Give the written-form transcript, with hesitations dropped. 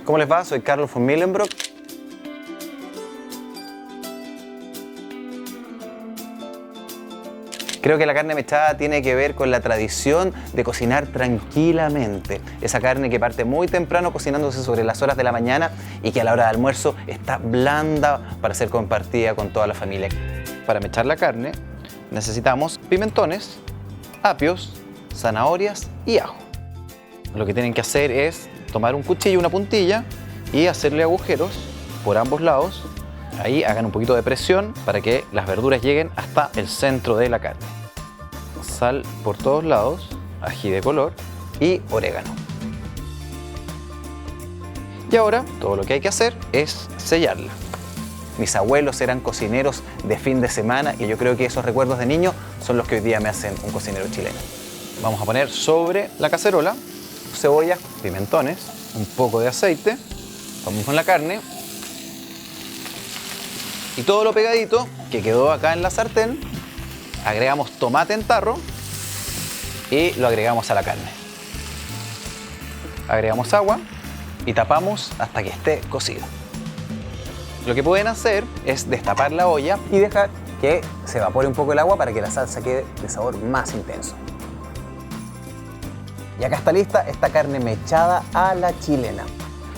¿Cómo les va? Soy Carlos von Millenbrock. Creo que la carne mechada tiene que ver con la tradición de cocinar tranquilamente. Esa carne que parte muy temprano cocinándose sobre las horas de la mañana y que a la hora de almuerzo está blanda para ser compartida con toda la familia. Para mechar la carne necesitamos pimentones, apios, zanahorias y ajo. Lo que tienen que hacer es tomar un cuchillo, una puntilla y hacerle agujeros por ambos lados. Ahí hagan un poquito de presión para que las verduras lleguen hasta el centro de la carne. Sal por todos lados, ají de color y orégano. Y ahora todo lo que hay que hacer es sellarla. Mis abuelos eran cocineros de fin de semana y yo creo que esos recuerdos de niño son los que hoy día me hacen un cocinero chileno. Vamos a poner sobre la cacerola cebolla, pimentones, un poco de aceite. Vamos con la carne. Y todo lo pegadito que quedó acá en la sartén, agregamos tomate en tarro y lo agregamos a la carne. Agregamos agua y tapamos hasta que esté cocido. Lo que pueden hacer es destapar la olla y dejar que se evapore un poco el agua para que la salsa quede de sabor más intenso. Y acá está lista esta carne mechada a la chilena.